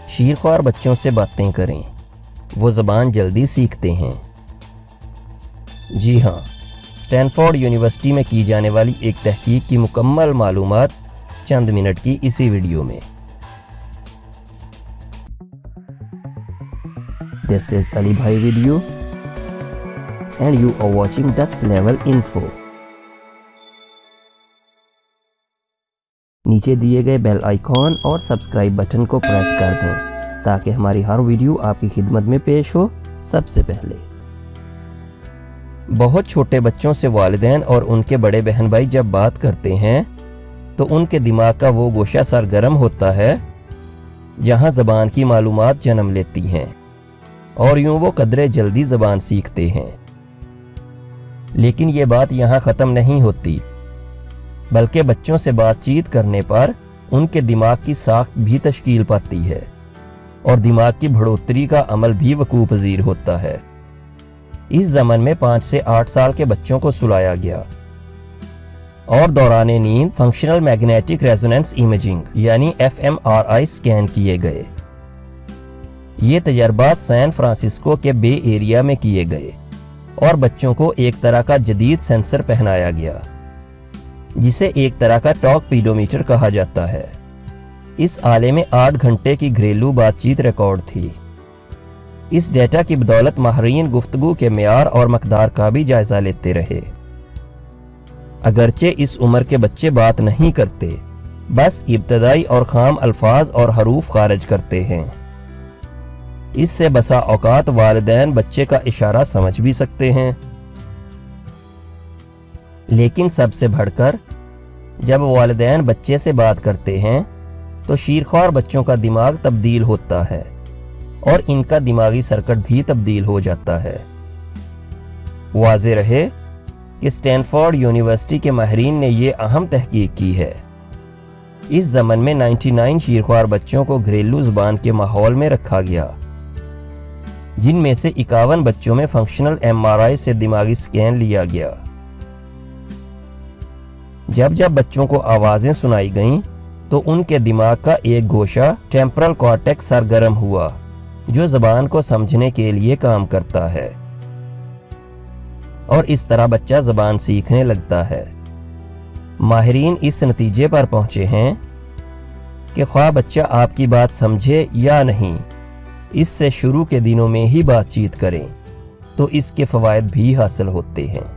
شیرخوار بچوں سے باتیں کریں، وہ زبان جلدی سیکھتے ہیں۔ جی ہاں، اسٹینفورڈ یونیورسٹی میں کی جانے والی ایک تحقیق کی مکمل معلومات چند منٹ کی اسی ویڈیو میں۔ This is Ali Bhai video and you are watching Dux Level Info۔ نیچے دیے گئے بیل آئیکن اور سبسکرائب بٹن کو پریس کر دیں تاکہ ہماری ہر ویڈیو آپ کی خدمت میں پیش ہو سب سے پہلے۔ بہت چھوٹے بچوں سے والدین اور ان کے بڑے بہن بھائی جب بات کرتے ہیں تو ان کے دماغ کا وہ گوشہ سرگرم ہوتا ہے جہاں زبان کی معلومات جنم لیتی ہیں، اور یوں وہ قدرے جلدی زبان سیکھتے ہیں۔ لیکن یہ بات یہاں ختم نہیں ہوتی، بلکہ بچوں سے بات چیت کرنے پر ان کے دماغ کی ساخت بھی تشکیل پاتی ہے اور دماغ کی بڑھوتری کا عمل بھی وقوع پذیر ہوتا ہے۔ اس زمن میں 5 سے 8 سال کے بچوں کو سلایا گیا اور دوران نیند فنکشنل میگنیٹک ریزوننس امیجنگ یعنی FMRI سکین کیے گئے۔ یہ تجربات سین فرانسسکو کے بے ایریا میں کیے گئے اور بچوں کو ایک طرح کا جدید سینسر پہنایا گیا جسے ایک طرح کا ٹاک پیڈومیٹر کہا جاتا ہے۔ اس آلے میں 8 گھنٹے کی گھریلو بات چیت ریکارڈ تھی۔ اس ڈیٹا کی بدولت ماہرین گفتگو کے معیار اور مقدار کا بھی جائزہ لیتے رہے۔ اگرچہ اس عمر کے بچے بات نہیں کرتے، بس ابتدائی اور خام الفاظ اور حروف خارج کرتے ہیں۔ اس سے بسا اوقات والدین بچے کا اشارہ سمجھ بھی سکتے ہیں۔ لیکن سب سے بڑھ کر جب والدین بچے سے بات کرتے ہیں تو شیرخوار بچوں کا دماغ تبدیل ہوتا ہے اور ان کا دماغی سرکٹ بھی تبدیل ہو جاتا ہے۔ واضح رہے کہ اسٹینفورڈ یونیورسٹی کے ماہرین نے یہ اہم تحقیق کی ہے۔ اس زمن میں 99 شیرخوار بچوں کو گھریلو زبان کے ماحول میں رکھا گیا، جن میں سے 51 بچوں میں فنکشنل MRI سے دماغی سکین لیا گیا۔ جب بچوں کو آوازیں سنائی گئیں تو ان کے دماغ کا ایک گوشہ ٹیمپرل کارٹیکس سرگرم ہوا جو زبان کو سمجھنے کے لیے کام کرتا ہے، اور اس طرح بچہ زبان سیکھنے لگتا ہے۔ ماہرین اس نتیجے پر پہنچے ہیں کہ خواہ بچہ آپ کی بات سمجھے یا نہیں، اس سے شروع کے دنوں میں ہی بات چیت کریں تو اس کے فوائد بھی حاصل ہوتے ہیں۔